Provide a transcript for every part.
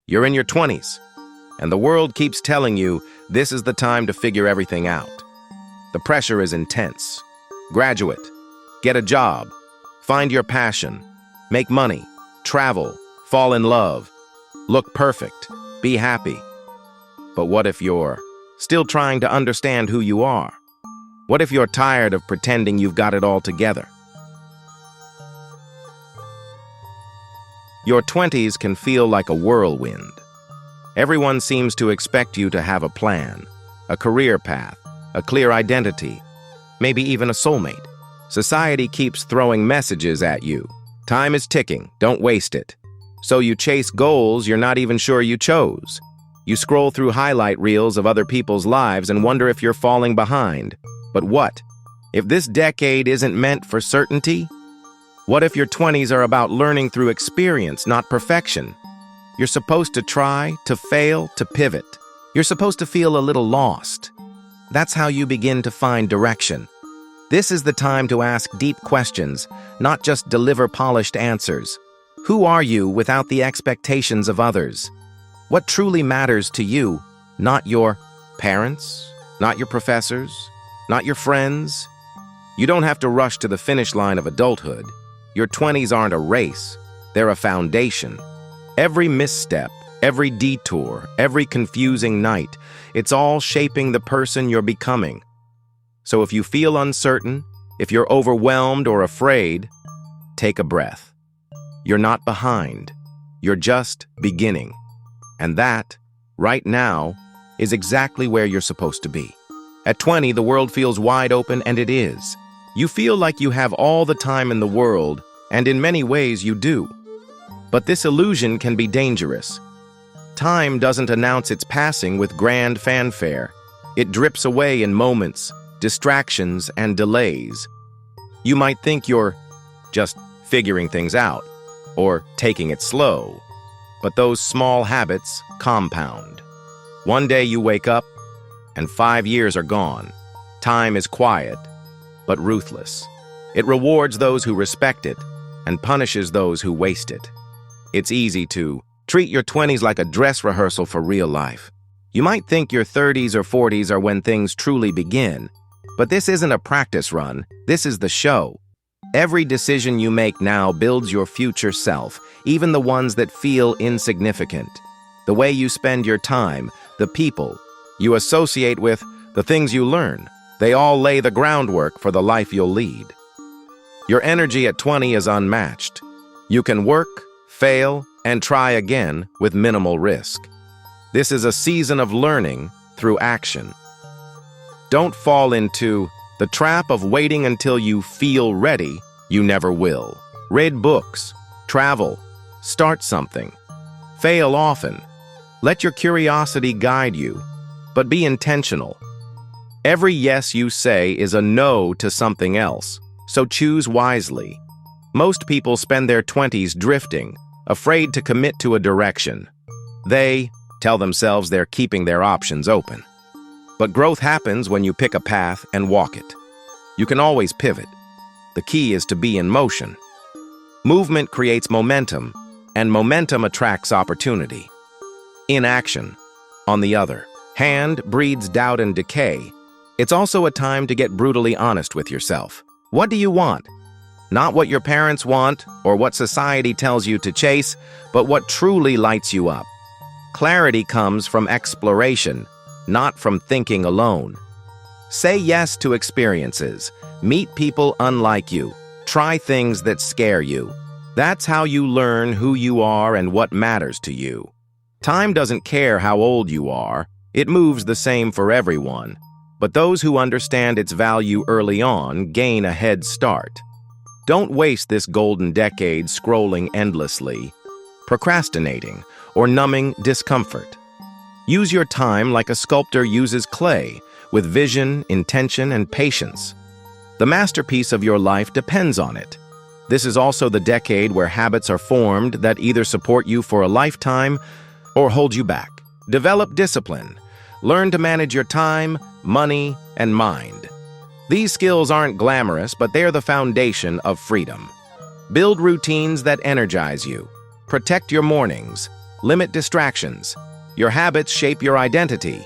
You're in your 20s, and the world keeps telling you this is the time to figure everything out. The pressure is intense. Graduate, get a job, find your passion, make money, travel, fall in love, look perfect, be happy. But what if you're still trying to understand who you are? What if you're tired of pretending you've got it all together? Your 20s can feel like a whirlwind. Everyone seems to expect you to have a plan, a career path, a clear identity, maybe even a soulmate. Society keeps throwing messages at you. Time is ticking, don't waste it. So you chase goals you're not even sure you chose. You scroll through highlight reels of other people's lives and wonder if you're falling behind. But what if this decade isn't meant for certainty? What if your 20s are about learning through experience, not perfection? You're supposed to try, to fail, to pivot. You're supposed to feel a little lost. That's how you begin to find direction. This is the time to ask deep questions, not just deliver polished answers. Who are you without the expectations of others? What truly matters to you, not your parents, not your professors, not your friends? You don't have to rush to the finish line of adulthood. Your 20s aren't a race, they're a foundation. Every misstep, every detour, every confusing night, it's all shaping the person you're becoming. So if you feel uncertain, if you're overwhelmed or afraid, take a breath. You're not behind, you're just beginning. And that, right now, is exactly where you're supposed to be. At 20, the world feels wide open, and it is. You feel like you have all the time in the world, and in many ways you do. But this illusion can be dangerous. Time doesn't announce its passing with grand fanfare. It drips away in moments, distractions, and delays. You might think you're just figuring things out, or taking it slow. But those small habits compound. One day you wake up, and 5 years are gone. Time is quiet, but ruthless. It rewards those who respect it and punishes those who waste it. It's easy to treat your 20s like a dress rehearsal for real life. You might think your 30s or 40s are when things truly begin, but this isn't a practice run, this is the show. Every decision you make now builds your future self, even the ones that feel insignificant. The way you spend your time, the people you associate with, the things you learn, they all lay the groundwork for the life you'll lead. Your energy at 20 is unmatched. You can work, fail, and try again with minimal risk. This is a season of learning through action. Don't fall into the trap of waiting until you feel ready. You never will. Read books, travel, start something. Fail often. Let your curiosity guide you, but be intentional. Every yes you say is a no to something else, so choose wisely. Most people spend their 20s drifting, afraid to commit to a direction. They tell themselves they're keeping their options open. But growth happens when you pick a path and walk it. You can always pivot. The key is to be in motion. Movement creates momentum, and momentum attracts opportunity. Inaction, on the other hand, breeds doubt and decay. It's also a time to get brutally honest with yourself. What do you want? Not what your parents want or what society tells you to chase, but what truly lights you up. Clarity comes from exploration, not from thinking alone. Say yes to experiences. Meet people unlike you. Try things that scare you. That's how you learn who you are and what matters to you. Time doesn't care how old you are. It moves the same for everyone. But those who understand its value early on gain a head start. Don't waste this golden decade scrolling endlessly, procrastinating, or numbing discomfort. Use your time like a sculptor uses clay, with vision, intention, and patience. The masterpiece of your life depends on it. This is also the decade where habits are formed that either support you for a lifetime or hold you back. Develop discipline. Learn to manage your time, money, and mind. These skills aren't glamorous, but they're the foundation of freedom. Build routines that energize you. Protect your mornings. Limit distractions. Your habits shape your identity.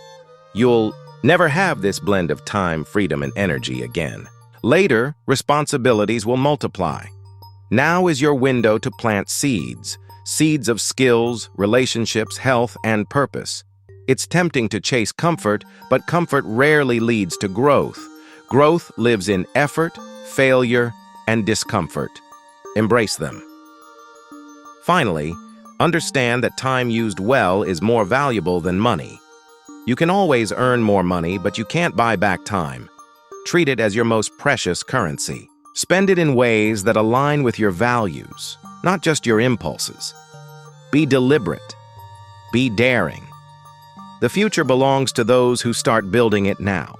You'll never have this blend of time, freedom, and energy again. Later, responsibilities will multiply. Now is your window to plant seeds. Seeds of skills, relationships, health, and purpose. It's tempting to chase comfort, but comfort rarely leads to growth. Growth lives in effort, failure, and discomfort. Embrace them. Finally, understand that time used well is more valuable than money. You can always earn more money, but you can't buy back time. Treat it as your most precious currency. Spend it in ways that align with your values, not just your impulses. Be deliberate. Be daring. The future belongs to those who start building it now.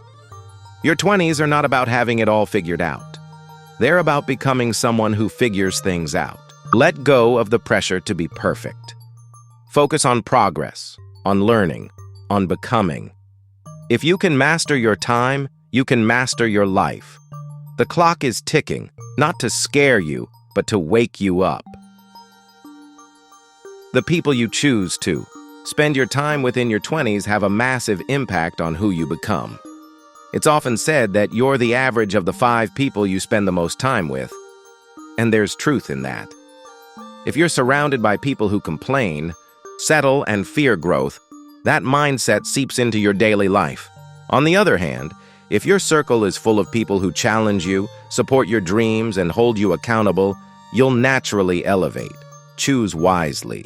Your 20s are not about having it all figured out. They're about becoming someone who figures things out. Let go of the pressure to be perfect. Focus on progress, on learning, on becoming. If you can master your time, you can master your life. The clock is ticking, not to scare you, but to wake you up. The people you choose to spend your time within your 20s have a massive impact on who you become. It's often said that you're the average of the 5 people you spend the most time with, and there's truth in that. If you're surrounded by people who complain, settle, and fear growth, that mindset seeps into your daily life. On the other hand, if your circle is full of people who challenge you, support your dreams, and hold you accountable, you'll naturally elevate. Choose wisely.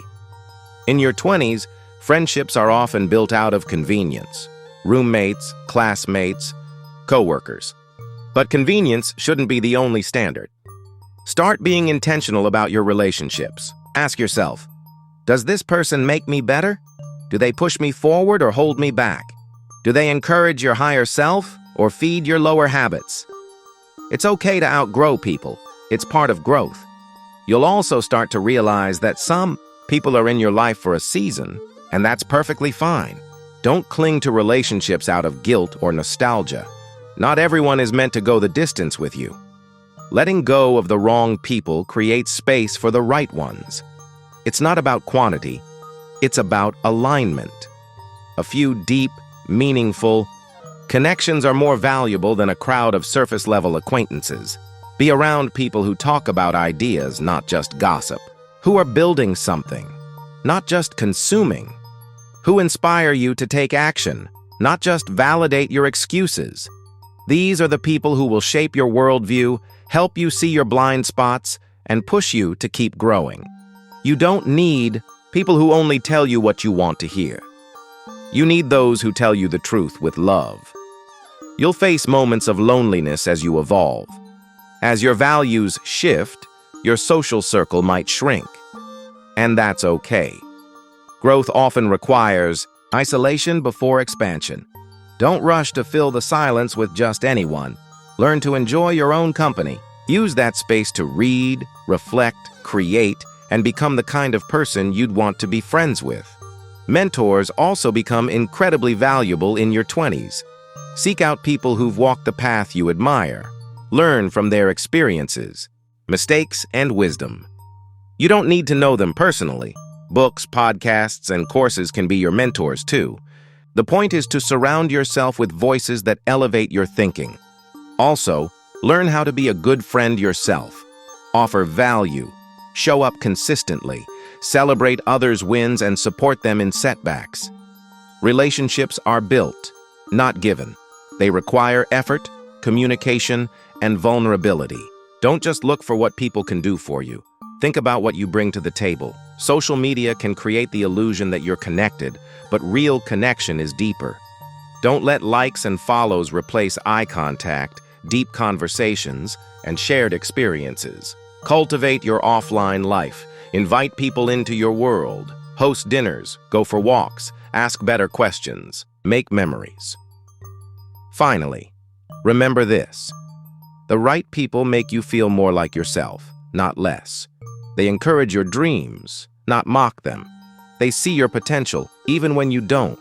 In your 20s, friendships are often built out of convenience. Roommates, classmates, coworkers. But convenience shouldn't be the only standard. Start being intentional about your relationships. Ask yourself, does this person make me better? Do they push me forward or hold me back? Do they encourage your higher self or feed your lower habits? It's okay to outgrow people. It's part of growth. You'll also start to realize that some people are in your life for a season, and that's perfectly fine. Don't cling to relationships out of guilt or nostalgia. Not everyone is meant to go the distance with you. Letting go of the wrong people creates space for the right ones. It's not about quantity. It's about alignment. A few deep, meaningful connections are more valuable than a crowd of surface-level acquaintances. Be around people who talk about ideas, not just gossip. Who are building something, not just consuming. Who inspire you to take action, not just validate your excuses. These are the people who will shape your worldview, help you see your blind spots, and push you to keep growing. You don't need people who only tell you what you want to hear. You need those who tell you the truth with love. You'll face moments of loneliness as you evolve. As your values shift, your social circle might shrink. And that's okay. Growth often requires isolation before expansion. Don't rush to fill the silence with just anyone. Learn to enjoy your own company. Use that space to read, reflect, create, and become the kind of person you'd want to be friends with. Mentors also become incredibly valuable in your 20s. Seek out people who've walked the path you admire. Learn from their experiences, mistakes, and wisdom. You don't need to know them personally. Books, podcasts, and courses can be your mentors too. The point is to surround yourself with voices that elevate your thinking. Also, learn how to be a good friend yourself. Offer value. Show up consistently. Celebrate others' wins and support them in setbacks. Relationships are built, not given. They require effort, communication, and vulnerability. Don't just look for what people can do for you. Think about what you bring to the table. Social media can create the illusion that you're connected, but real connection is deeper. Don't let likes and follows replace eye contact, deep conversations, and shared experiences. Cultivate your offline life. Invite people into your world. Host dinners, go for walks, ask better questions, make memories. Finally, remember this. The right people make you feel more like yourself, not less. They encourage your dreams, not mock them. They see your potential, even when you don't.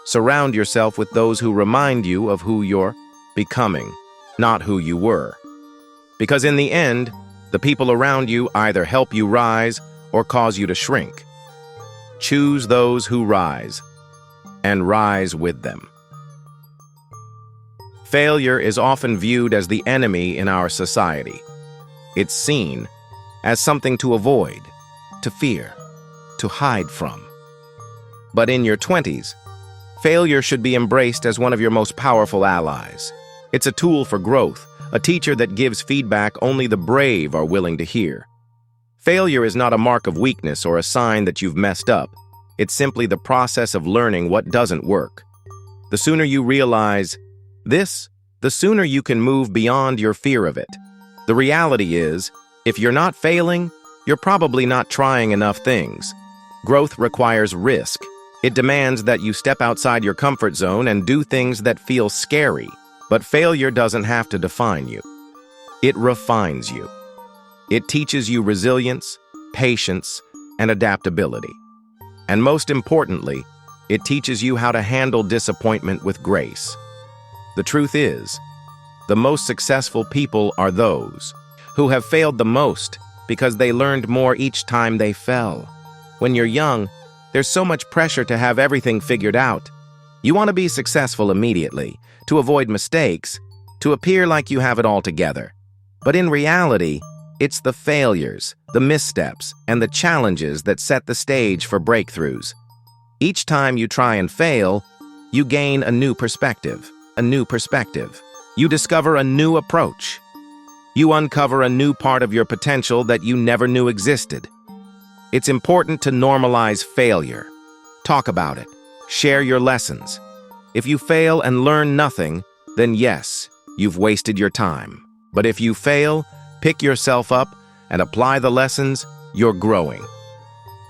Surround yourself with those who remind you of who you're becoming, not who you were. Because in the end, the people around you either help you rise or cause you to shrink. Choose those who rise, and rise with them. Failure is often viewed as the enemy in our society. It's seen as something to avoid, to fear, to hide from. But in your 20s, failure should be embraced as one of your most powerful allies. It's a tool for growth, a teacher that gives feedback only the brave are willing to hear. Failure is not a mark of weakness or a sign that you've messed up. It's simply the process of learning what doesn't work. The sooner you realize this, the sooner you can move beyond your fear of it. The reality is, if you're not failing, you're probably not trying enough things. Growth requires risk. It demands that you step outside your comfort zone and do things that feel scary. But failure doesn't have to define you. It refines you. It teaches you resilience, patience, and adaptability. And most importantly, it teaches you how to handle disappointment with grace. The truth is, the most successful people are those who have failed the most because they learned more each time they fell. When you're young, there's so much pressure to have everything figured out. You want to be successful immediately, to avoid mistakes, to appear like you have it all together. But in reality, it's the failures, the missteps, and the challenges that set the stage for breakthroughs. Each time you try and fail, you gain a new perspective, You discover a new approach. You uncover a new part of your potential that you never knew existed. It's important to normalize failure. Talk about it. Share your lessons. If you fail and learn nothing, then yes, you've wasted your time. But if you fail, pick yourself up, and apply the lessons, you're growing.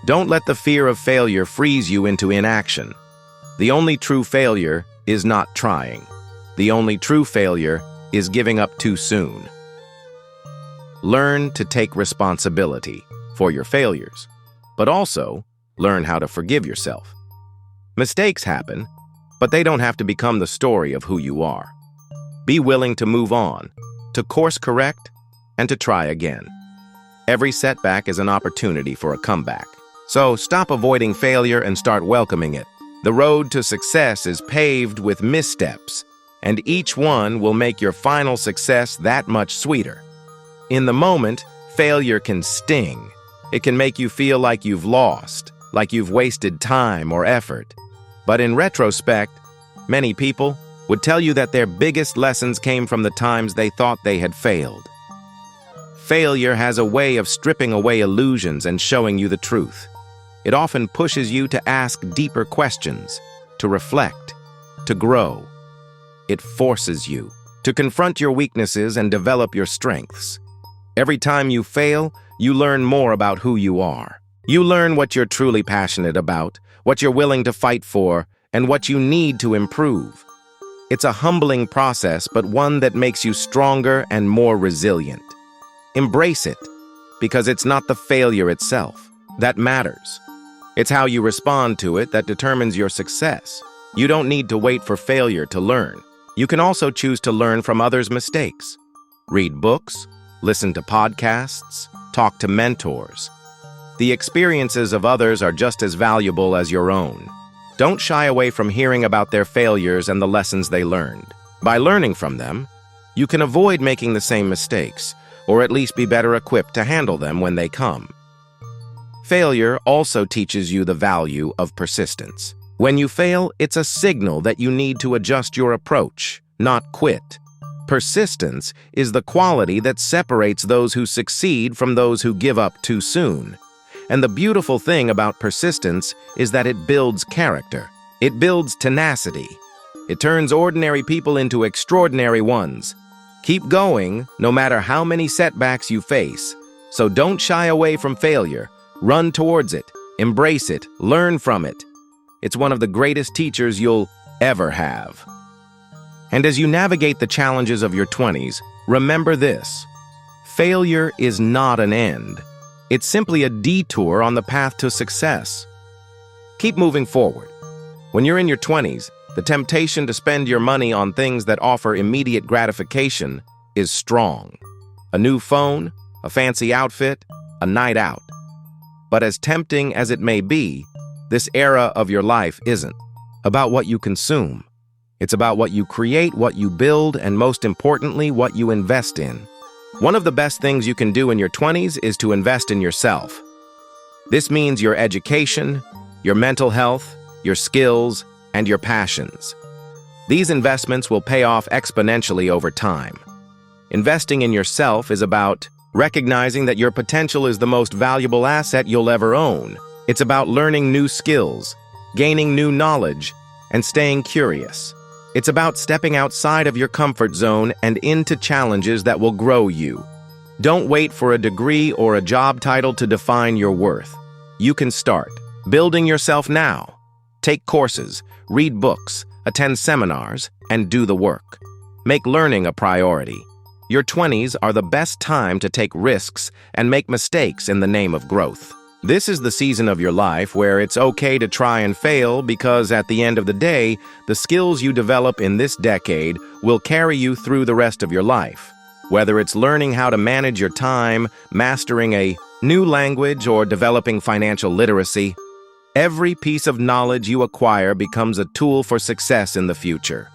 Don't let the fear of failure freeze you into inaction. The only true failure is not trying. The only true failure is giving up too soon. Learn to take responsibility for your failures, but also learn how to forgive yourself. Mistakes happen, but they don't have to become the story of who you are. Be willing to move on, to course correct, and to try again. Every setback is an opportunity for a comeback. So stop avoiding failure and start welcoming it. The road to success is paved with missteps, and each one will make your final success that much sweeter. In the moment, failure can sting. It can make you feel like you've lost, like you've wasted time or effort. But in retrospect, many people would tell you that their biggest lessons came from the times they thought they had failed. Failure has a way of stripping away illusions and showing you the truth. It often pushes you to ask deeper questions, to reflect, to grow. It forces you to confront your weaknesses and develop your strengths. Every time you fail, you learn more about who you are. You learn what you're truly passionate about, what you're willing to fight for, and what you need to improve. It's a humbling process, but one that makes you stronger and more resilient. Embrace it, because it's not the failure itself that matters. It's how you respond to it that determines your success. You don't need to wait for failure to learn. You can also choose to learn from others' mistakes. Read books, listen to podcasts, talk to mentors. The experiences of others are just as valuable as your own. Don't shy away from hearing about their failures and the lessons they learned. By learning from them, you can avoid making the same mistakes, or at least be better equipped to handle them when they come. Failure also teaches you the value of persistence. When you fail, it's a signal that you need to adjust your approach, not quit. Persistence is the quality that separates those who succeed from those who give up too soon. And the beautiful thing about persistence is that it builds character. It builds tenacity. It turns ordinary people into extraordinary ones. Keep going, no matter how many setbacks you face. So don't shy away from failure. Run towards it. Embrace it. Learn from it. It's one of the greatest teachers you'll ever have. And as you navigate the challenges of your 20s, remember this: failure is not an end. It's simply a detour on the path to success. Keep moving forward. When you're in your 20s, the temptation to spend your money on things that offer immediate gratification is strong. A new phone, a fancy outfit, a night out. But as tempting as it may be, This era of your life isn't about what you consume. It's about what you create, what you build, and most importantly, what you invest in. One of the best things you can do in your 20s is to invest in yourself. This means your education, your mental health, your skills, and your passions. These investments will pay off exponentially over time. Investing in yourself is about recognizing that your potential is the most valuable asset you'll ever own. It's about learning new skills, gaining new knowledge, and staying curious. It's about stepping outside of your comfort zone and into challenges that will grow you. Don't wait for a degree or a job title to define your worth. You can start building yourself now. Take courses, read books, attend seminars, and do the work. Make learning a priority. Your 20s are the best time to take risks and make mistakes in the name of growth. This is the season of your life where it's okay to try and fail because at the end of the day, the skills you develop in this decade will carry you through the rest of your life. Whether it's learning how to manage your time, mastering a new language, or developing financial literacy, every piece of knowledge you acquire becomes a tool for success in the future.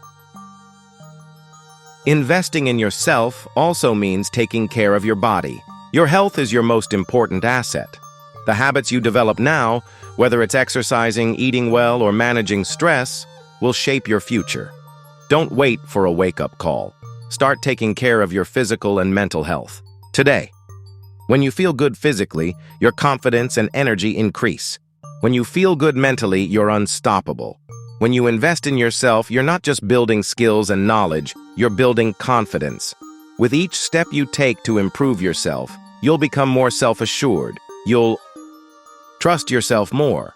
Investing in yourself also means taking care of your body. Your health is your most important asset. The habits you develop now, whether it's exercising, eating well, or managing stress, will shape your future. Don't wait for a wake-up call. Start taking care of your physical and mental health today. When you feel good physically, your confidence and energy increase. When you feel good mentally, you're unstoppable. When you invest in yourself, you're not just building skills and knowledge, you're building confidence. With each step you take to improve yourself, you'll become more self-assured. You'll trust yourself more.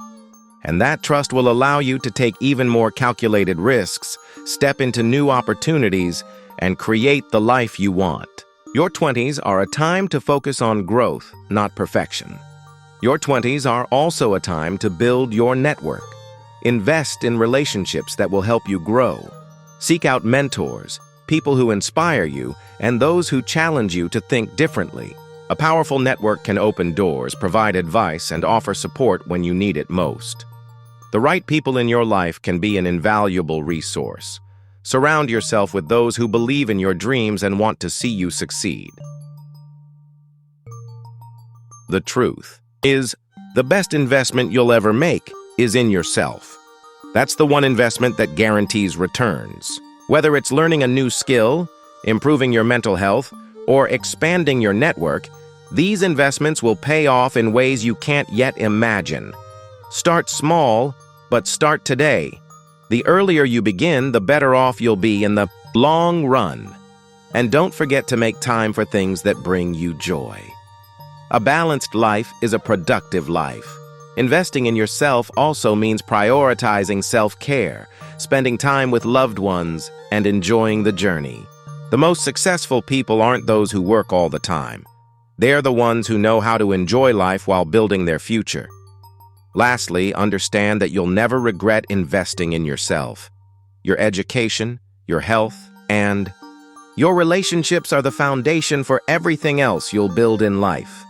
And that trust will allow you to take even more calculated risks, step into new opportunities, and create the life you want. Your 20s are a time to focus on growth, not perfection. Your 20s are also a time to build your network. Invest in relationships that will help you grow. Seek out mentors, people who inspire you, and those who challenge you to think differently. A powerful network can open doors, provide advice, and offer support when you need it most. The right people in your life can be an invaluable resource. Surround yourself with those who believe in your dreams and want to see you succeed. The truth is, the best investment you'll ever make is in yourself. That's the one investment that guarantees returns. Whether it's learning a new skill, improving your mental health, or expanding your network, these investments will pay off in ways you can't yet imagine. Start small, but start today. The earlier you begin, the better off you'll be in the long run. And don't forget to make time for things that bring you joy. A balanced life is a productive life. Investing in yourself also means prioritizing self-care, spending time with loved ones, and enjoying the journey. The most successful people aren't those who work all the time. They're the ones who know how to enjoy life while building their future. Lastly, understand that you'll never regret investing in yourself. Your education, your health, and your relationships are the foundation for everything else you'll build in life.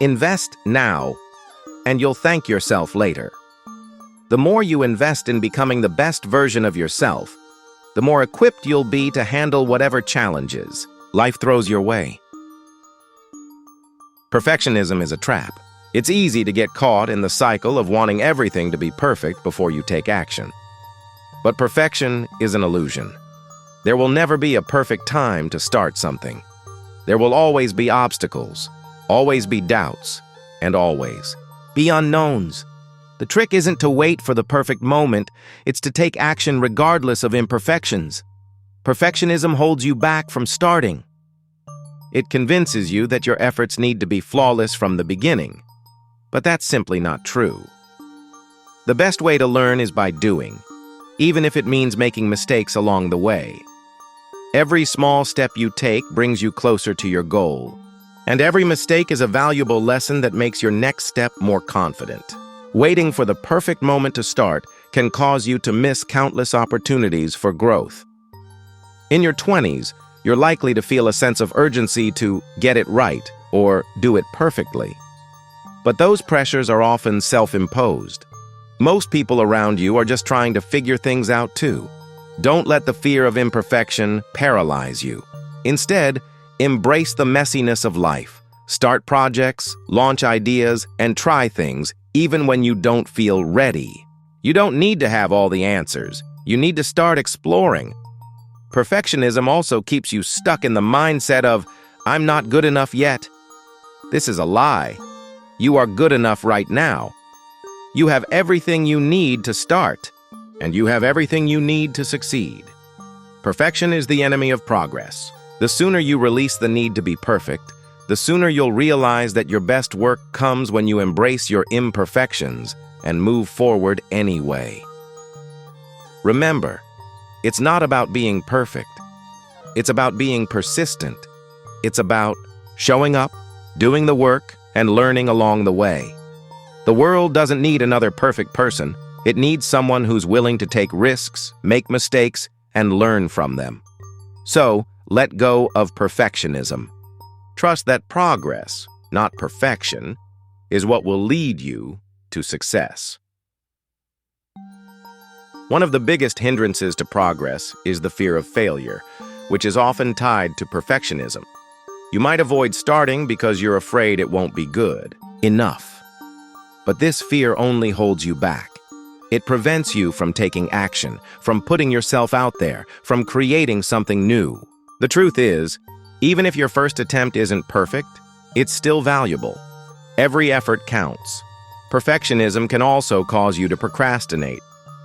Invest now, and you'll thank yourself later. The more you invest in becoming the best version of yourself, the more equipped you'll be to handle whatever challenges life throws your way. Perfectionism is a trap. It's easy to get caught in the cycle of wanting everything to be perfect before you take action. But perfection is an illusion. There will never be a perfect time to start something. There will always be obstacles, always be doubts, and always be unknowns. The trick isn't to wait for the perfect moment, it's to take action regardless of imperfections. Perfectionism holds you back from starting. It convinces you that your efforts need to be flawless from the beginning. But that's simply not true. The best way to learn is by doing, even if it means making mistakes along the way. Every small step you take brings you closer to your goal, and every mistake is a valuable lesson that makes your next step more confident. Waiting for the perfect moment to start can cause you to miss countless opportunities for growth. In your 20s, you're likely to feel a sense of urgency to get it right or do it perfectly. But those pressures are often self-imposed. Most people around you are just trying to figure things out too. Don't let the fear of imperfection paralyze you. Instead, embrace the messiness of life. Start projects, launch ideas, and try things even when you don't feel ready. You don't need to have all the answers. You need to start exploring. Perfectionism also keeps you stuck in the mindset of, "I'm not good enough yet." This is a lie. You are good enough right now. You have everything you need to start, and you have everything you need to succeed. Perfection is the enemy of progress. The sooner you release the need to be perfect, the sooner you'll realize that your best work comes when you embrace your imperfections and move forward anyway. Remember, it's not about being perfect. It's about being persistent. It's about showing up, doing the work, and learning along the way. The world doesn't need another perfect person. It needs someone who's willing to take risks, make mistakes, and learn from them. So, let go of perfectionism. Trust that progress, not perfection, is what will lead you to success. One of the biggest hindrances to progress is the fear of failure, which is often tied to perfectionism. You might avoid starting because you're afraid it won't be good enough. But this fear only holds you back. It prevents you from taking action, from putting yourself out there, from creating something new. The truth is, even if your first attempt isn't perfect, it's still valuable. Every effort counts. Perfectionism can also cause you to procrastinate.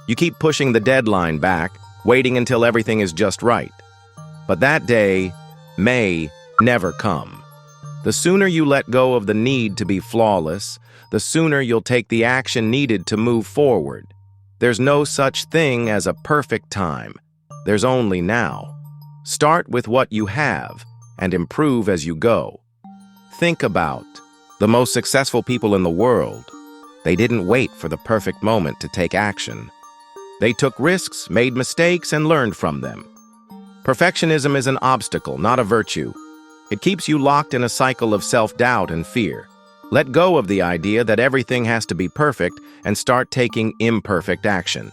You keep pushing the deadline back, waiting until everything is just right. But that day may never come. The sooner you let go of the need to be flawless, the sooner you'll take the action needed to move forward. There's no such thing as a perfect time. There's only now. Start with what you have and improve as you go. Think about the most successful people in the world. They didn't wait for the perfect moment to take action. They took risks, made mistakes, and learned from them. Perfectionism is an obstacle, not a virtue. It keeps you locked in a cycle of self-doubt and fear. Let go of the idea that everything has to be perfect and start taking imperfect action.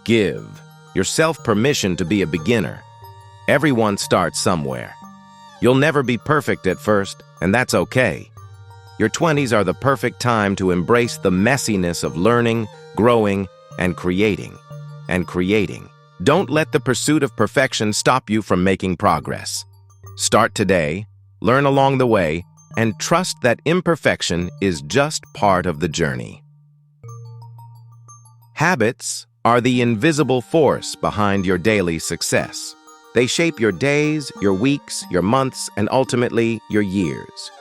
Give yourself permission to be a beginner. Everyone starts somewhere. You'll never be perfect at first, and that's okay. Your 20s are the perfect time to embrace the messiness of learning, growing, and creating. Don't let the pursuit of perfection stop you from making progress. Start today, learn along the way, and trust that imperfection is just part of the journey. Habits are the invisible force behind your daily success. They shape your days, your weeks, your months, and ultimately your years.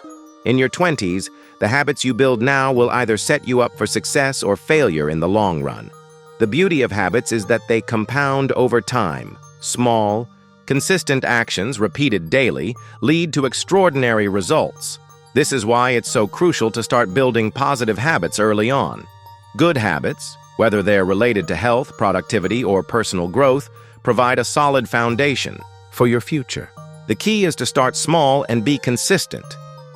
In your 20s, the habits you build now will either set you up for success or failure in the long run. The beauty of habits is that they compound over time. Small, consistent actions repeated daily lead to extraordinary results. This is why it's so crucial to start building positive habits early on. Good habits, whether they're related to health, productivity, or personal growth, provide a solid foundation for your future. The key is to start small and be consistent.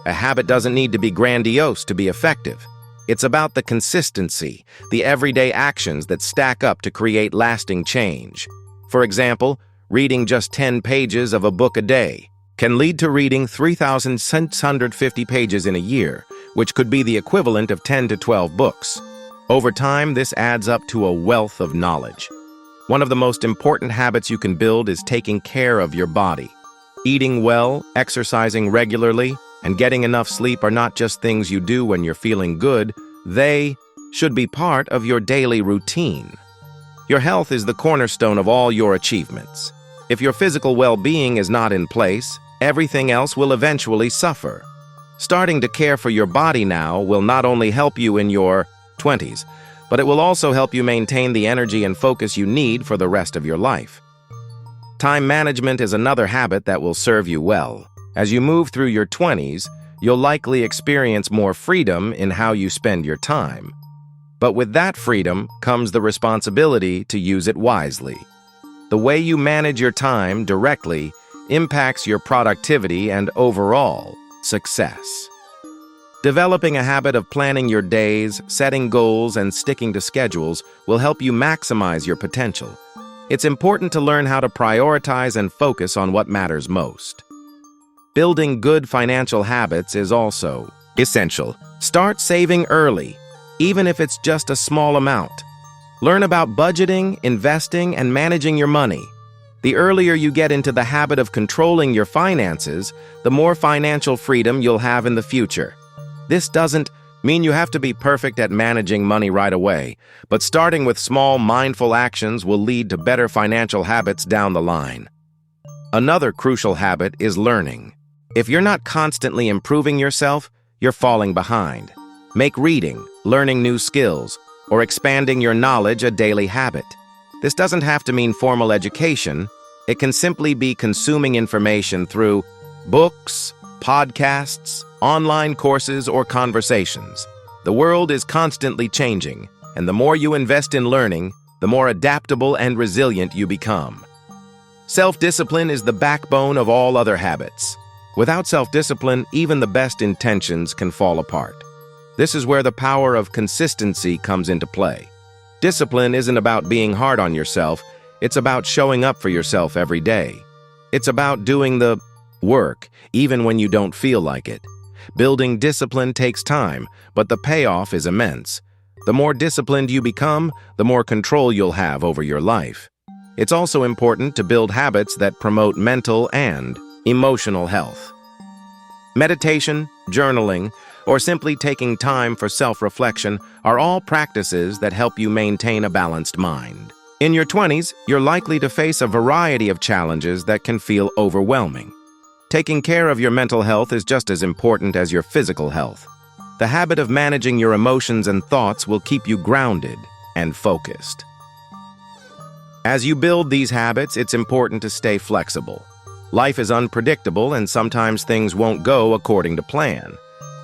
A habit doesn't need to be grandiose to be effective. It's about the consistency, the everyday actions that stack up to create lasting change. For example, reading just 10 pages of a book a day can lead to reading 3,650 pages in a year, which could be the equivalent of 10 to 12 books. Over time, this adds up to a wealth of knowledge. One of the most important habits you can build is taking care of your body. Eating well, exercising regularly, and getting enough sleep are not just things you do when you're feeling good, they should be part of your daily routine. Your health is the cornerstone of all your achievements. If your physical well-being is not in place, everything else will eventually suffer. Starting to care for your body now will not only help you in your 20s, but it will also help you maintain the energy and focus you need for the rest of your life. Time management is another habit that will serve you well. As you move through your 20s, you'll likely experience more freedom in how you spend your time. But with that freedom comes the responsibility to use it wisely. The way you manage your time directly impacts your productivity and overall success. Developing a habit of planning your days, setting goals, and sticking to schedules will help you maximize your potential. It's important to learn how to prioritize and focus on what matters most. Building good financial habits is also essential. Start saving early, even if it's just a small amount. Learn about budgeting, investing, and managing your money. The earlier you get into the habit of controlling your finances, the more financial freedom you'll have in the future. This doesn't mean you have to be perfect at managing money right away, but starting with small, mindful actions will lead to better financial habits down the line. Another crucial habit is learning. If you're not constantly improving yourself, you're falling behind. Make reading, learning new skills, or expanding your knowledge a daily habit. This doesn't have to mean formal education. It can simply be consuming information through books, podcasts, online courses, or conversations. The world is constantly changing, and the more you invest in learning, the more adaptable and resilient you become. Self-discipline is the backbone of all other habits. Without self-discipline, even the best intentions can fall apart. This is where the power of consistency comes into play. Discipline isn't about being hard on yourself, it's about showing up for yourself every day. It's about doing the work, even when you don't feel like it. Building discipline takes time, but the payoff is immense. The more disciplined you become, the more control you'll have over your life. It's also important to build habits that promote mental and emotional health. Meditation, journaling, or simply taking time for self-reflection are all practices that help you maintain a balanced mind. In your 20s, you're likely to face a variety of challenges that can feel overwhelming. Taking care of your mental health is just as important as your physical health. The habit of managing your emotions and thoughts will keep you grounded and focused. As you build these habits, it's important to stay flexible. Life is unpredictable and sometimes things won't go according to plan.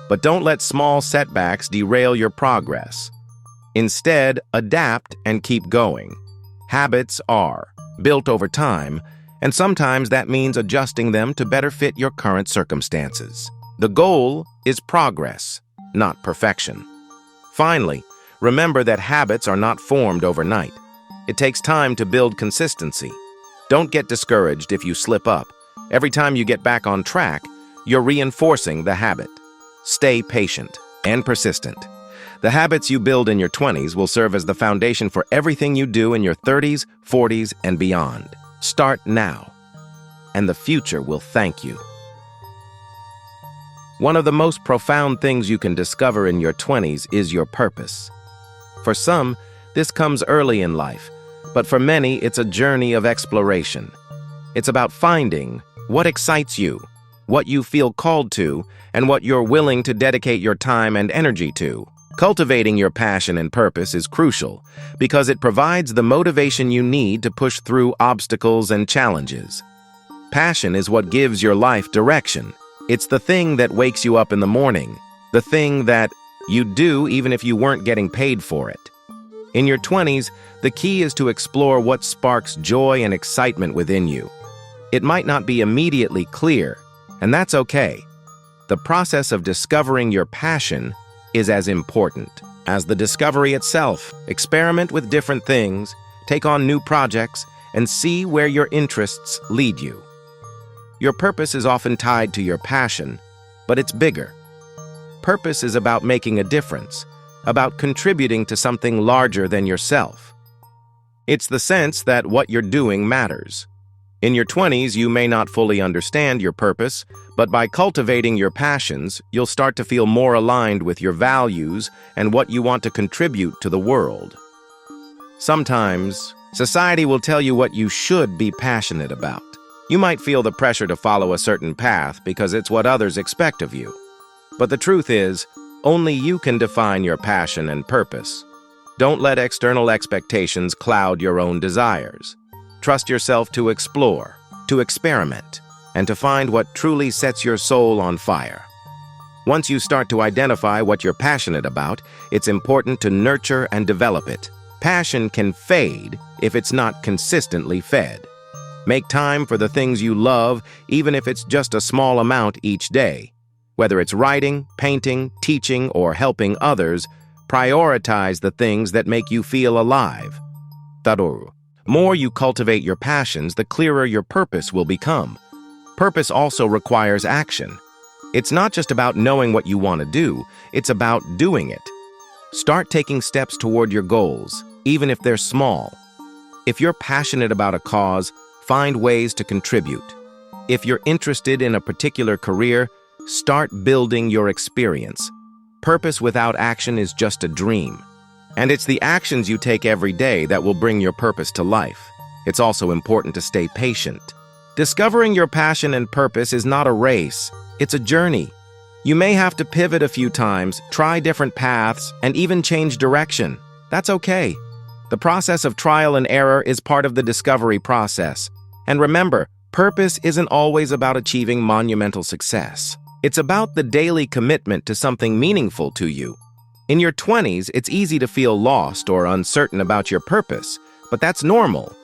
But don't let small setbacks derail your progress. Instead, adapt and keep going. Habits are built over time, and sometimes that means adjusting them to better fit your current circumstances. The goal is progress, not perfection. Finally, remember that habits are not formed overnight. It takes time to build consistency. Don't get discouraged if you slip up. Every time you get back on track, you're reinforcing the habit. Stay patient and persistent. The habits you build in your 20s will serve as the foundation for everything you do in your 30s, 40s, and beyond. Start now, and the future will thank you. One of the most profound things you can discover in your 20s is your purpose. For some, this comes early in life, but for many, it's a journey of exploration. It's about finding what excites you, what you feel called to, and what you're willing to dedicate your time and energy to. Cultivating your passion and purpose is crucial because it provides the motivation you need to push through obstacles and challenges. Passion is what gives your life direction. It's the thing that wakes you up in the morning, the thing that you do even if you weren't getting paid for it. In your 20s, the key is to explore what sparks joy and excitement within you. It might not be immediately clear, and that's okay. The process of discovering your passion is as important as the discovery itself. Experiment with different things, take on new projects, and see where your interests lead you. Your purpose is often tied to your passion, but it's bigger. Purpose is about making a difference, about contributing to something larger than yourself. It's the sense that what you're doing matters. In your 20s, you may not fully understand your purpose, but by cultivating your passions, you'll start to feel more aligned with your values and what you want to contribute to the world. Sometimes, society will tell you what you should be passionate about. You might feel the pressure to follow a certain path because it's what others expect of you. But the truth is, only you can define your passion and purpose. Don't let external expectations cloud your own desires. Trust yourself to explore, to experiment, and to find what truly sets your soul on fire. Once you start to identify what you're passionate about, it's important to nurture and develop it. Passion can fade if it's not consistently fed. Make time for the things you love, even if it's just a small amount each day. Whether it's writing, painting, teaching, or helping others, prioritize the things that make you feel alive. The more you cultivate your passions, the clearer your purpose will become. Purpose also requires action. It's not just about knowing what you want to do, it's about doing it. Start taking steps toward your goals, even if they're small. If you're passionate about a cause, find ways to contribute. If you're interested in a particular career, start building your experience. Purpose without action is just a dream. And it's the actions you take every day that will bring your purpose to life. It's also important to stay patient. Discovering your passion and purpose is not a race, it's a journey. You may have to pivot a few times, try different paths, and even change direction. That's okay. The process of trial and error is part of the discovery process. And remember, purpose isn't always about achieving monumental success. It's about the daily commitment to something meaningful to you. In your 20s, it's easy to feel lost or uncertain about your purpose, but that's normal.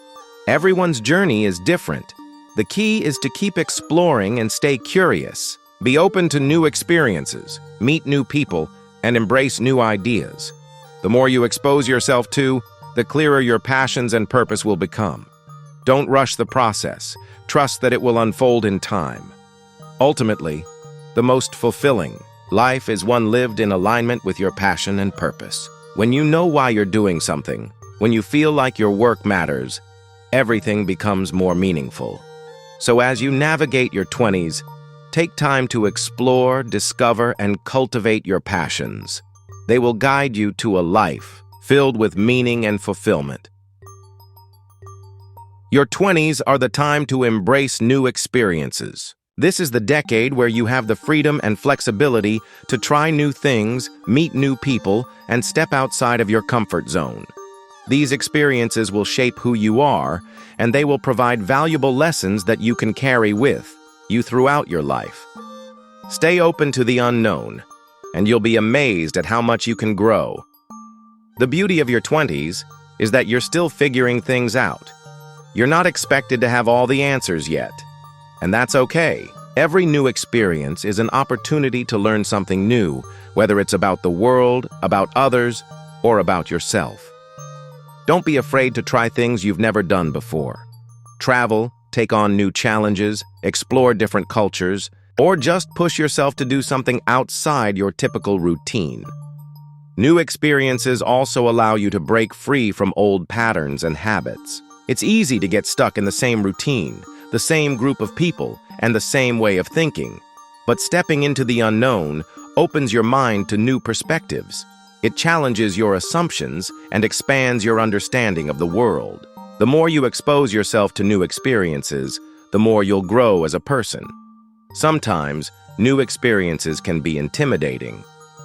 Everyone's journey is different. The key is to keep exploring and stay curious. Be open to new experiences, meet new people, and embrace new ideas. The more you expose yourself to, the clearer your passions and purpose will become. Don't rush the process. Trust that it will unfold in time. Ultimately, the most fulfilling life is one lived in alignment with your passion and purpose. When you know why you're doing something, when you feel like your work matters, everything becomes more meaningful. So as you navigate your 20s, take time to explore, discover, and cultivate your passions. They will guide you to a life filled with meaning and fulfillment. Your 20s are the time to embrace new experiences. This is the decade where you have the freedom and flexibility to try new things, meet new people, and step outside of your comfort zone. These experiences will shape who you are, and they will provide valuable lessons that you can carry with you throughout your life. Stay open to the unknown, and you'll be amazed at how much you can grow. The beauty of your 20s is that you're still figuring things out. You're not expected to have all the answers yet, and that's okay. Every new experience is an opportunity to learn something new, whether it's about the world, about others, or about yourself. Don't be afraid to try things you've never done before. Travel, take on new challenges, explore different cultures, or just push yourself to do something outside your typical routine. New experiences also allow you to break free from old patterns and habits. It's easy to get stuck in the same routine, the same group of people, and the same way of thinking. But stepping into the unknown opens your mind to new perspectives. It challenges your assumptions and expands your understanding of the world. The more you expose yourself to new experiences, the more you'll grow as a person. Sometimes, new experiences can be intimidating.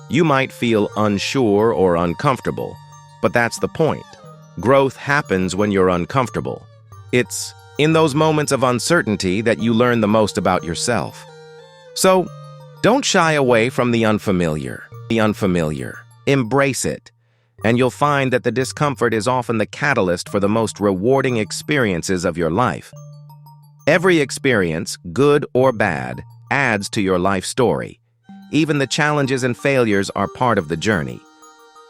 You might feel unsure or uncomfortable, but that's the point. Growth happens when you're uncomfortable. It's in those moments of uncertainty that you learn the most about yourself. So, don't shy away from the unfamiliar. Embrace it, and you'll find that the discomfort is often the catalyst for the most rewarding experiences of your life. Every experience, good or bad, adds to your life story. Even the challenges and failures are part of the journey.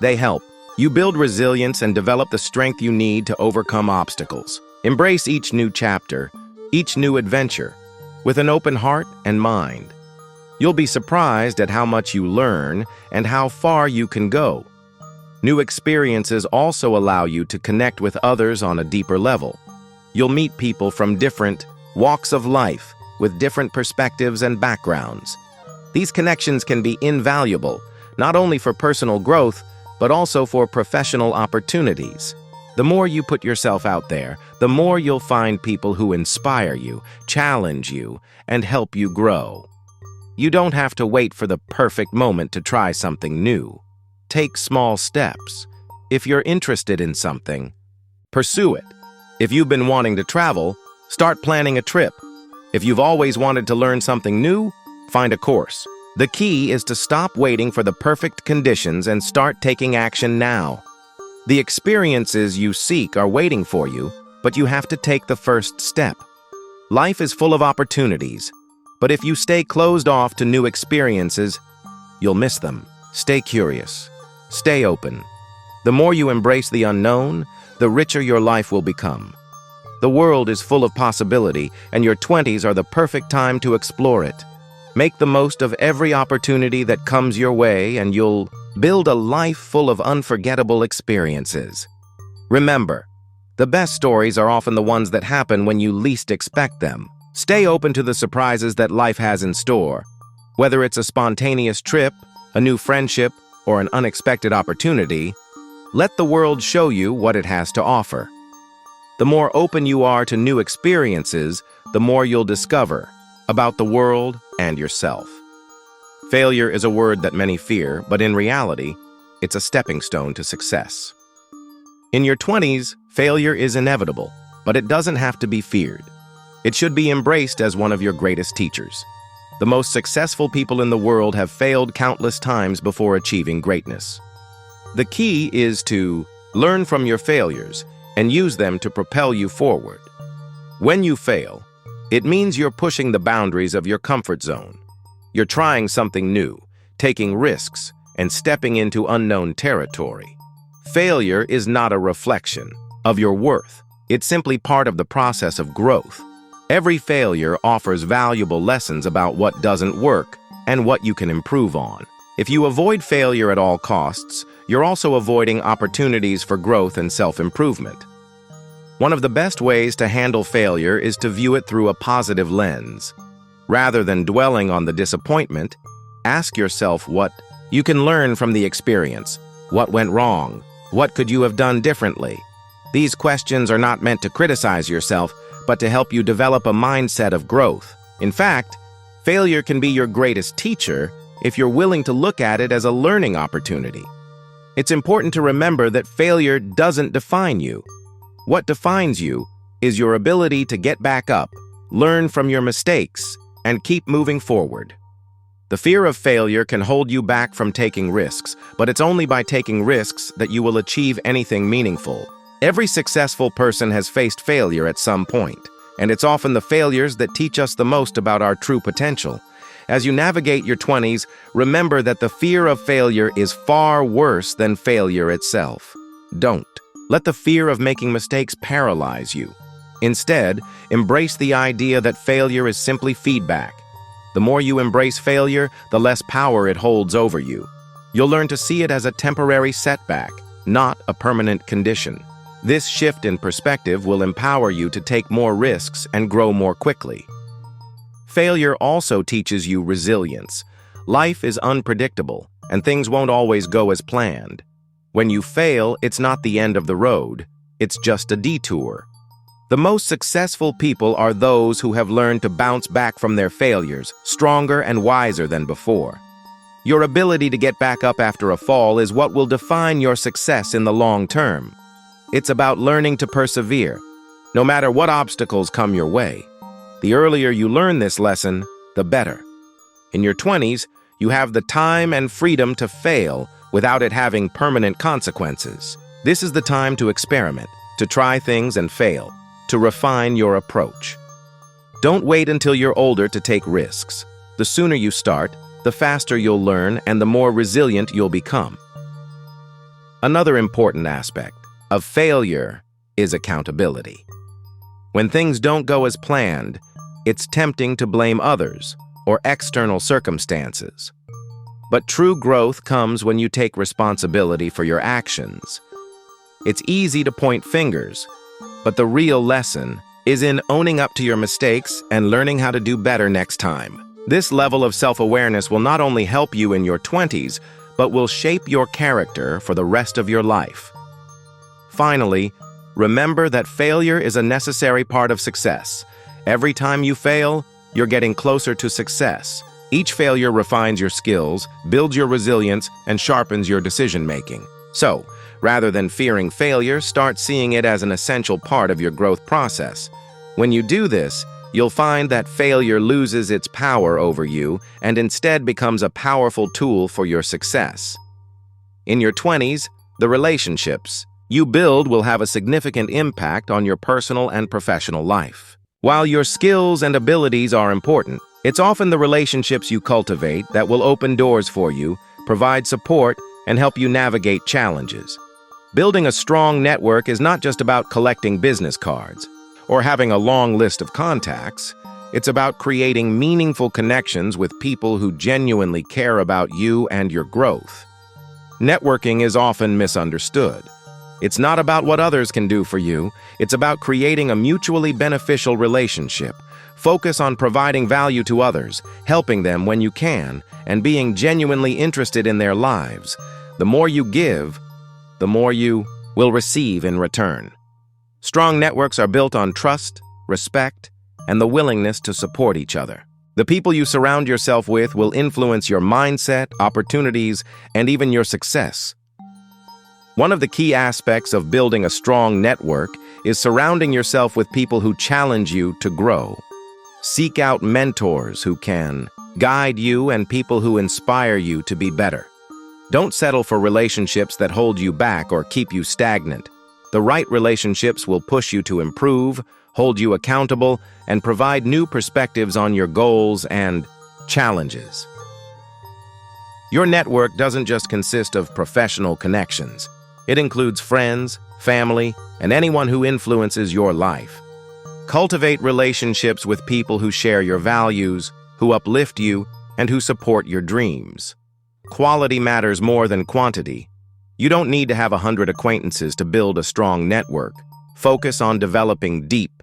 They help you build resilience and develop the strength you need to overcome obstacles. Embrace each new chapter, each new adventure, with an open heart and mind. You'll be surprised at how much you learn and how far you can go. New experiences also allow you to connect with others on a deeper level. You'll meet people from different walks of life with different perspectives and backgrounds. These connections can be invaluable, not only for personal growth, but also for professional opportunities. The more you put yourself out there, the more you'll find people who inspire you, challenge you, and help you grow. You don't have to wait for the perfect moment to try something new. Take small steps. If you're interested in something, pursue it. If you've been wanting to travel, start planning a trip. If you've always wanted to learn something new, find a course. The key is to stop waiting for the perfect conditions and start taking action now. The experiences you seek are waiting for you, but you have to take the first step. Life is full of opportunities. But if you stay closed off to new experiences, you'll miss them. Stay curious. Stay open. The more you embrace the unknown, the richer your life will become. The world is full of possibility, and your 20s are the perfect time to explore it. Make the most of every opportunity that comes your way, and you'll build a life full of unforgettable experiences. Remember, the best stories are often the ones that happen when you least expect them. Stay open to the surprises that life has in store. Whether it's a spontaneous trip, a new friendship, or an unexpected opportunity, let the world show you what it has to offer. The more open you are to new experiences, the more you'll discover about the world and yourself. Failure is a word that many fear, but in reality, it's a stepping stone to success. In your 20s, failure is inevitable, but it doesn't have to be feared. It should be embraced as one of your greatest teachers. The most successful people in the world have failed countless times before achieving greatness. The key is to learn from your failures and use them to propel you forward. When you fail, it means you're pushing the boundaries of your comfort zone. You're trying something new, taking risks, and stepping into unknown territory. Failure is not a reflection of your worth. It's simply part of the process of growth. Every failure offers valuable lessons about what doesn't work and what you can improve on. If you avoid failure at all costs, you're also avoiding opportunities for growth and self-improvement. One of the best ways to handle failure is to view it through a positive lens. Rather than dwelling on the disappointment, ask yourself what you can learn from the experience. What went wrong? What could you have done differently? These questions are not meant to criticize yourself, but to help you develop a mindset of growth. In fact, failure can be your greatest teacher if you're willing to look at it as a learning opportunity. It's important to remember that failure doesn't define you. What defines you is your ability to get back up, learn from your mistakes, and keep moving forward. The fear of failure can hold you back from taking risks, but it's only by taking risks that you will achieve anything meaningful. Every successful person has faced failure at some point, and it's often the failures that teach us the most about our true potential. As you navigate your 20s, remember that the fear of failure is far worse than failure itself. Don't let the fear of making mistakes paralyze you. Instead, embrace the idea that failure is simply feedback. The more you embrace failure, the less power it holds over you. You'll learn to see it as a temporary setback, not a permanent condition. This shift in perspective will empower you to take more risks and grow more quickly. Failure also teaches you resilience. Life is unpredictable, and things won't always go as planned. When you fail, it's not the end of the road, it's just a detour. The most successful people are those who have learned to bounce back from their failures, stronger and wiser than before. Your ability to get back up after a fall is what will define your success in the long term. It's about learning to persevere, no matter what obstacles come your way. The earlier you learn this lesson, the better. In your 20s, you have the time and freedom to fail without it having permanent consequences. This is the time to experiment, to try things and fail, to refine your approach. Don't wait until you're older to take risks. The sooner you start, the faster you'll learn and the more resilient you'll become. Another important aspect of failure is accountability. When things don't go as planned, it's tempting to blame others or external circumstances. But true growth comes when you take responsibility for your actions. It's easy to point fingers, but the real lesson is in owning up to your mistakes and learning how to do better next time. This level of self-awareness will not only help you in your 20s, but will shape your character for the rest of your life. Finally, remember that failure is a necessary part of success. Every time you fail, you're getting closer to success. Each failure refines your skills, builds your resilience, and sharpens your decision-making. So, rather than fearing failure, start seeing it as an essential part of your growth process. When you do this, you'll find that failure loses its power over you and instead becomes a powerful tool for your success. In your 20s, the relationships you build will have a significant impact on your personal and professional life. While your skills and abilities are important, It's often the relationships you cultivate that will open doors for you, provide support, and help you navigate challenges. Building a strong network is not just about collecting business cards or having a long list of contacts. It's about creating meaningful connections with people who genuinely care about you and your growth. Networking is often misunderstood. It's not about what others can do for you. It's about creating a mutually beneficial relationship. Focus on providing value to others, helping them when you can, and being genuinely interested in their lives. The more you give, the more you will receive in return. Strong networks are built on trust, respect, and the willingness to support each other. The people you surround yourself with will influence your mindset, opportunities, and even your success. One of the key aspects of building a strong network is surrounding yourself with people who challenge you to grow. Seek out mentors who can guide you and people who inspire you to be better. Don't settle for relationships that hold you back or keep you stagnant. The right relationships will push you to improve, hold you accountable, and provide new perspectives on your goals and challenges. Your network doesn't just consist of professional connections. It includes friends, family, and anyone who influences your life. Cultivate relationships with people who share your values, who uplift you, and who support your dreams. Quality matters more than quantity. You don't need to have 100 acquaintances to build a strong network. Focus on developing deep,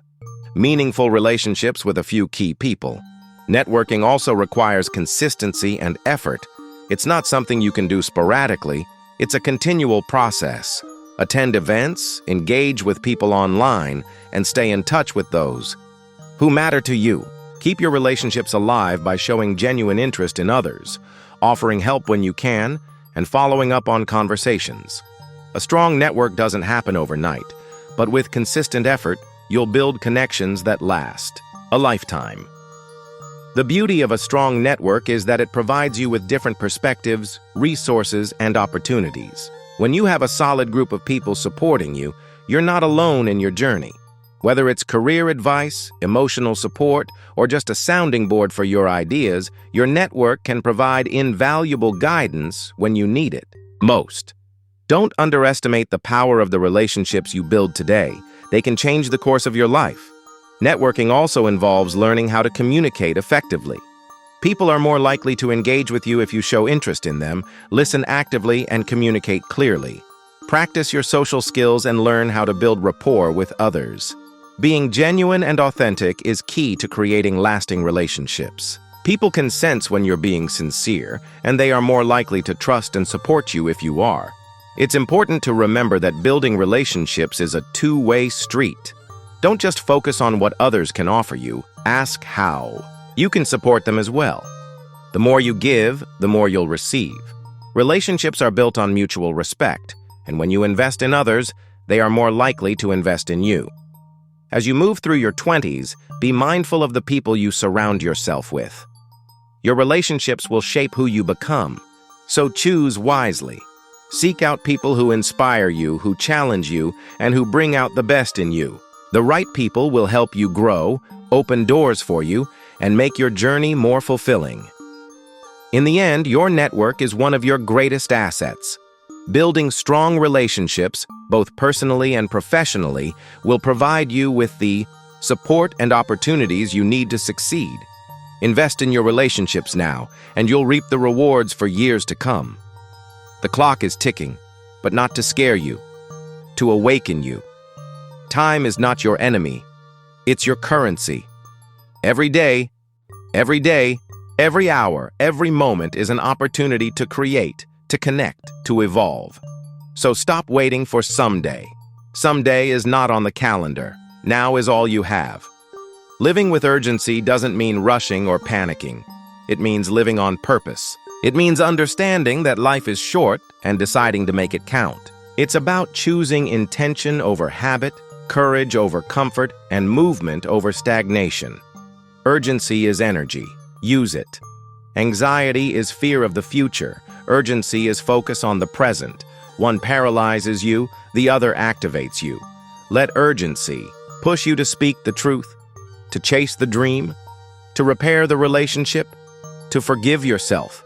meaningful relationships with a few key people. Networking also requires consistency and effort. It's not something you can do sporadically. It's a continual process. Attend events, engage with people online, and stay in touch with those who matter to you. Keep your relationships alive by showing genuine interest in others, offering help when you can, and following up on conversations. A strong network doesn't happen overnight, but with consistent effort, you'll build connections that last a lifetime. The beauty of a strong network is that it provides you with different perspectives, resources, and opportunities. When you have a solid group of people supporting you, you're not alone in your journey. Whether it's career advice, emotional support, or just a sounding board for your ideas, your network can provide invaluable guidance when you need it most. Don't underestimate the power of the relationships you build today. They can change the course of your life. Networking also involves learning how to communicate effectively. People are more likely to engage with you if you show interest in them, listen actively, and communicate clearly. Practice your social skills and learn how to build rapport with others. Being genuine and authentic is key to creating lasting relationships. People can sense when you're being sincere, and they are more likely to trust and support you if you are. It's important to remember that building relationships is a two-way street. Don't just focus on what others can offer you, ask how. You can support them as well. The more you give, the more you'll receive. Relationships are built on mutual respect, and when you invest in others, they are more likely to invest in you. As you move through your 20s, be mindful of the people you surround yourself with. Your relationships will shape who you become, so choose wisely. Seek out people who inspire you, who challenge you, and who bring out the best in you. The right people will help you grow, open doors for you, and make your journey more fulfilling. In the end, your network is one of your greatest assets. Building strong relationships, both personally and professionally, will provide you with the support and opportunities you need to succeed. Invest in your relationships now, and you'll reap the rewards for years to come. The clock is ticking, but not to scare you, to awaken you. Time is not your enemy, it's your currency. Every day, every hour, every moment is an opportunity to create, to connect, to evolve. So stop waiting for someday. Someday is not on the calendar. Now is all you have. Living with urgency doesn't mean rushing or panicking. It means living on purpose. It means understanding that life is short and deciding to make it count. It's about choosing intention over habit, courage over comfort, and movement over stagnation. Urgency is energy. Use it. Anxiety is fear of the future. Urgency is focus on the present. One paralyzes you, the other activates you. Let urgency push you to speak the truth, to chase the dream, To repair the relationship? To forgive yourself?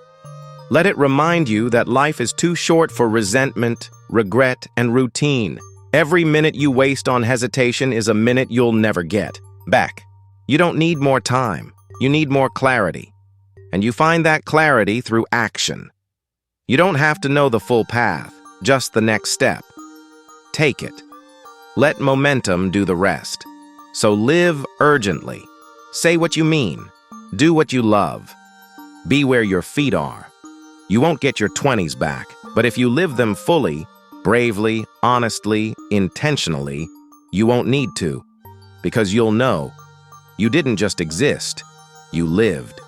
Let it remind you that life is too short for resentment, regret, and routine. Every minute you waste on hesitation is a minute you'll never get back. You don't need more time. You need more clarity. And you find that clarity through action. You don't have to know the full path, just the next step. Take it. Let momentum do the rest. So live urgently. Say what you mean. Do what you love. Be where your feet are. You won't get your 20s back, but if you live them fully, bravely, honestly, intentionally, you won't need to. Because you'll know, you didn't just exist, you lived.